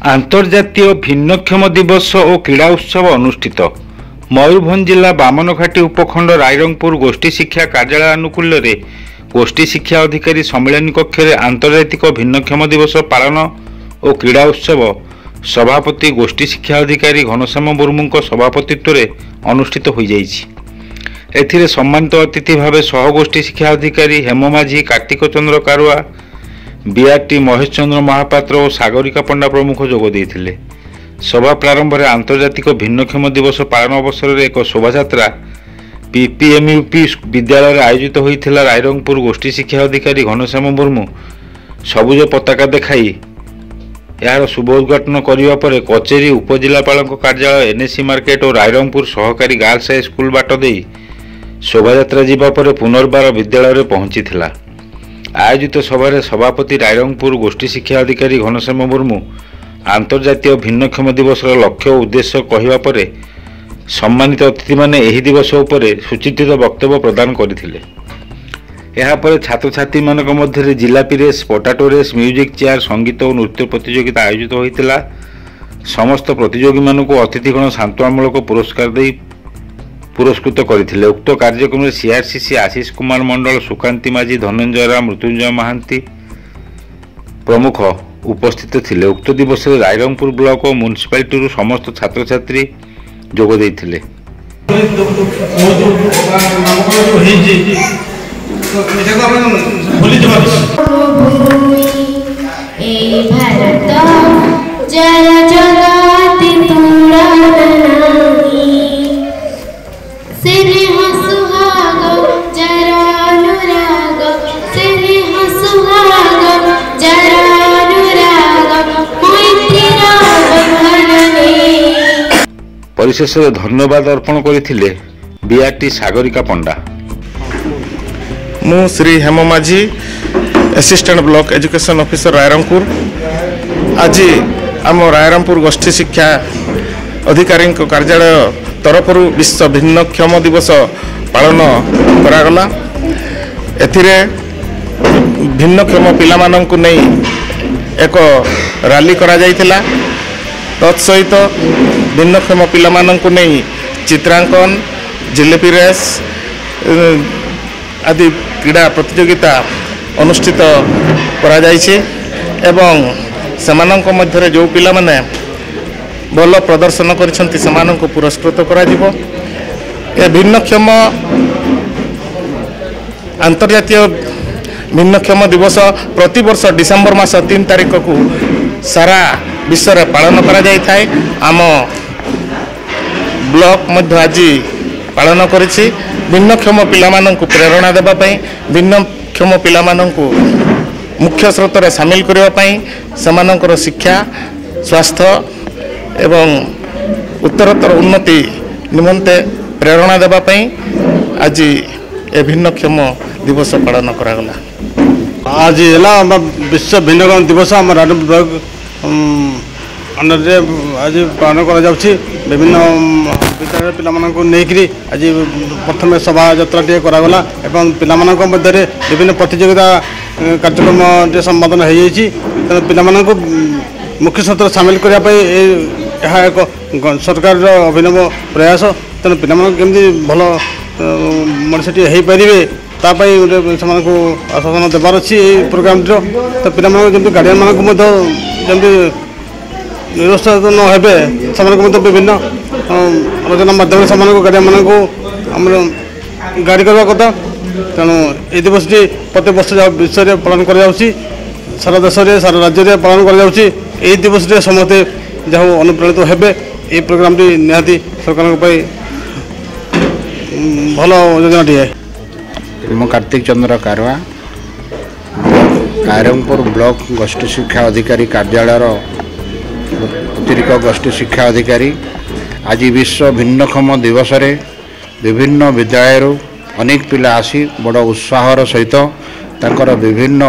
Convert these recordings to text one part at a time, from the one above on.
आंतर्जातीय भिन्नक्षम दिवस और क्रीड़ा उत्सव अनुष्ठित। मयूरभंज जिला बामनघाटी उपखंड रायरंगपुर गोष्ठी शिक्षा कार्यालय आनुकूल्य गोष्ठी शिक्षा अधिकारी सम्मेलन कक्ष में आंतर्जातिक भिन्नक्षम दिवस पालन और क्रीड़ा उत्सव सभापति गोष्ठी शिक्षा अधिकारी घनश्याम मुर्मू सभापतित्व में अनुष्ठित हो जाइए। सम्मानित अतिथि भाव सहगोष्ठी शिक्षा अधिकारी हेम माझी, कार्तिक चंद्र कारुआ, बीआरटी महेश चंद्र महापात्र और सागरिका पंडा प्रमुख जोग देते। सभा प्रारंभ में आंतर्जातिक भिन्नक्षम दिवस पालन अवसर में एक शोभा पीपीएमयूपी विद्यालय आयोजित होता। रायरंगपुर गोष्ठी शिक्षा अधिकारी घनश्याम मुर्मू सबुज पताका देखाई यार शुभ उद्घाटन करने पर कचेरी उपजिलापाल कार्यालय, एनएसी मार्केट और रायरंगपुर सहकारी गर्ल्स हाई स्कूल बाट दे शोभा जीवा पर पुनर्बार विद्यालय में पहुंची। आयोजित सभा सभापति रायरंगपुर गोष्ठी शिक्षा अधिकारी घनश्याम मुर्मू आंतर्जातीय भिन्नक्षम दिवस लक्ष्य और उद्देश्य कहवा पर सम्मानित अतिथि माने एही दिवस उपरे सुचिंतित वक्तव्य प्रदान करथिले। यहाँ पर छात्र छात्री मानक मध्य जिलापी race, potato race, music chair, संगीत और नृत्य प्रतियोगिता आयोजित होता। समस्त प्रतियोगी मानक अतिथिगण सांत्वनामूलक पुरस्कार दे पुरस्कृत करथिले। उक्त कार्यक्रम में सीआरसीसी आशीष कुमार मंडल, सुकांति माझी, धनंजय राम, मृत्युंजय महांती प्रमुख उपस्थित थिले। उक्त दिवस में रायरंगपुर ब्लॉक और म्युनिसिपालिटी समस्त छात्र छात्री जोग देइथिले। परिशेष धन्यवाद अर्पण करथिले बीआरटी सागरिका पंडा। मु श्री हेम माझी, assistant block education officer Rairangpur. आज आम रायरंगपुर गोष्ठी शिक्षा अधिकारी कार्यालय तरफ विश्व भिन्नक्षम दिवस पालन करागला। एथिरे भिन्नक्षम पिला माननकु नहीं एक रैली करा जायतिला। तत्सहित भिन्नक्षम पिला माननकु नहीं चित्रांकन, जिलेपी रेस आदि क्रीड़ा प्रतियोगिता अनुष्ठित करा जायछि एवं सेमानंक मध्यरे जो पिला माने भल प्रदर्शन करिसंति सेमानंक पुरस्कृत करा जिवो। ए भिन्नक्षम अंतर्जातीय भिन्नक्षम दिवस प्रति वर्ष डिसेम्बर मास 3 तारिख को सारा विश्व में पालन करा जाय थाए। आम ब्लॉक मध्य आज पालन करिछि। भिन्नक्षम पिला माननकु प्रेरणा देबा पई, भिन्नक्षम पिला माननकु मुख्य स्रोत रे शामिल करबा पई, समानकर शिक्षा, स्वास्थ्य एवं उत्तरोत्तर उन्नति निमंते प्रेरणा देबा पई आज ए भिन्नक्षम दिवस पालन करागला। आज विश्व भिन्नक्षम दिवस आम ब्लॉक अंडर आज पालन करा जाउछि। विभिन्न विद्यालय पिलामानंको नेकरी आज प्रथम शोभा यात्रा टे करागला एवं पिलामानंको मध्य विभिन्न प्रतियोगिता कार्यक्रम टे संपादन हो जाइछि। तेणु पिलामानंको मुख्य स्रोत शामिल करने पर यह एक सरकार अभिनव प्रयास। तेणु पिलामानंको केमती भल मनुष्यटी हो पारे तापाई गोटे से आश्वासन देवार अच्छी प्रोग्राम तो पिला जमी गार्डियन मानक जमी निरुत्साहित न हे से विभिन्न आलोचना मध्यम से गार्डियन मानक गाड़ी करवा कथा। तेणु ये दिवस प्रत्येक वर्ष विश्व में पालन कर सारा देश में सारा राज्य में पालन कर दिवस समस्ते जहाँ अनुप्राणित हे ये प्रोग्राम निहाती सरकार भल योजनाटी है। मु कार्तिक चंद्र कारुआ, रायरंगपुर ब्लॉक गोष्ठी शिक्षा अधिकारी कार्यालय अतिरिक्त गोष्ठी शिक्षा अधिकारी। आज विश्व भिन्नक्षम दिवस रे विभिन्न विद्यालय अनेक पिला आसी बड़ उत्साहर सहित तांकर विभिन्न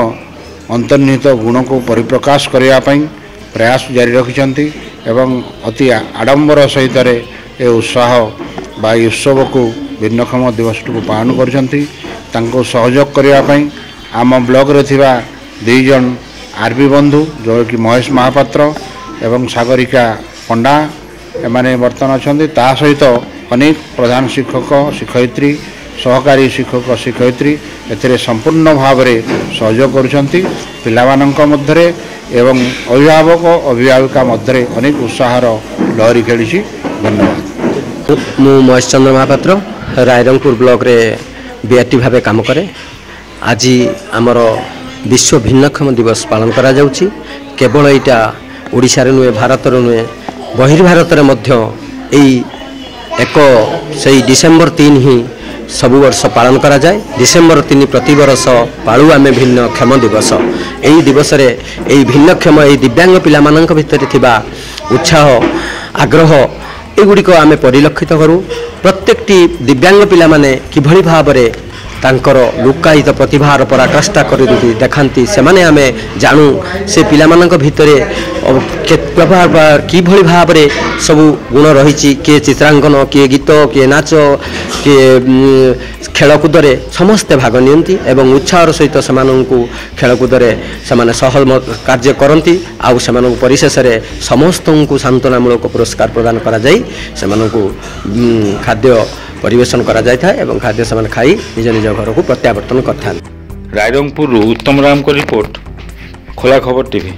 अंतर्निहित गुण को परिप्रकाश करने प्रयास जारी रखिछंती एवं अति आडंबर सहित ए उत्साह बा उत्सव को भिन्नक्षम दिवस को पालन करछंती। तांको सहयोग करने आम ब्लॉक रे थिबा 2 जन आरबी बंधु जो कि महेश महापात्र ଏବଂ ସାଗରିକା ପଣ୍ଡା ଏମାନେ ବର୍ତ୍ତମାନ ଅଛନ୍ତି। ତା ସହିତ ଅନେକ ପ୍ରଧାନ ଶିକ୍ଷକ ଶିକ୍ଷୟିତ୍ରୀ ସହକାରୀ ଶିକ୍ଷକ ଶିକ୍ଷୟିତ୍ରୀ ଏଥିରେ ସମ୍ପୂର୍ଣ୍ଣ ଭାବରେ ସହଯୋଗ କରୁଛନ୍ତି ପିଲାମାନଙ୍କ ମଧ୍ୟରେ ଏବଂ ଅଭିଭାବକ ଅଭିଭାବିକା ମଧ୍ୟରେ ଅନେକ ଉତ୍ସାହର ଲହରୀ ଖେଳିଛି। ଧନ୍ୟବାଦ। ମୁଁ ମହେଶ ଚନ୍ଦ୍ର ମହାପାତ୍ର ରାଇରଙ୍ଗପୁର ବ୍ଲକରେ ବିଆରଟି ଭାବେ କାମ କରେ। ଆଜି ଆମର ବିଶ୍ୱ ଭିନ୍ନକ୍ଷମ ଦିବସ ପାଳନ କରାଯାଉଛି। କେବଳ ଏଇଟା ଓଡ଼ିଶାରେ ନୁହେଁ ଭାରତରେ ନୁହେଁ ବହିର୍ଭାରତରେ ମଧ୍ୟ ଏଇ ସେଇ ଡିସେମ୍ବର 3 ହିଁ ସବୁ ବର୍ଷ ପାଳନ କରାଯାଏ। ଡିସେମ୍ବର 3 ପ୍ରତିବର୍ଷ ପାଳୁ ଆମେ ଭିନ୍ନକ୍ଷମ ଦିବସ। ଏହି ଦିବସରେ ଏହି ଭିନ୍ନକ୍ଷମ ଏହି ଦିବ୍ୟାଙ୍ଗ ପିଲାମାନଙ୍କ ଭିତରେ ଥିବା ଉତ୍ସାହ ଆଗ୍ରହ ଏଗୁଡ଼ିକ ଆମେ ପରିଲକ୍ଷିତ କରୁ। ପ୍ରତ୍ୟେକଟି ଦିବ୍ୟାଙ୍ଗ ପିଲାମାନେ କିଭଳି ଭାବରେ ତାଙ୍କର ଲୁକାୟିତ ପ୍ରତିଭାର ପରାକାଷ୍ଠା କରି ଦେଖାନ୍ତି ସେମାନେ ଆମେ ଜାଣୁ। ସେ ପିଲାମାନଙ୍କ ଭିତରେ କିଭଳି ଭାବରେ ସବୁ ଗୁଣ ରହିଛି, କିଏ ଚିତ୍ରାଙ୍କନ, କିଏ ଗୀତ, କିଏ ନାଚ, କିଏ ଖେଳକୁଦରେ ସମସ୍ତେ ଭାଗ ନିଅନ୍ତି ଏବଂ ଉତ୍ସାହର ସହିତ ସେମାନଙ୍କୁ ଖେଳକୁଦରେ ସେମାନେ କାର୍ଯ୍ୟ କରନ୍ତି। ଆଉ ସେମାନଙ୍କୁ ପରିଶେଷରେ ସମସ୍ତଙ୍କୁ ସାନ୍ତ୍ୱନାମୂଳକ ପୁରସ୍କାର ପ୍ରଦାନ କରାଯାଇ ସେମାନଙ୍କୁ ଖାଦ୍ୟ ପରିବେଷଣ କରାଯାଇଥାଏ ଏବଂ ଖାଦ୍ୟ ସେମାନେ ଖାଇ ନିଜ ନିଜ ଘରକୁ ପ୍ରତ୍ୟାବର୍ତ୍ତନ କରିଥାନ୍ତି। ରାଇରଙ୍ଗପୁରରୁ ଉତ୍ତମ ରାମଙ୍କ ରିପୋର୍ଟ, ଖୋଲା ଖବର ଟିଭି।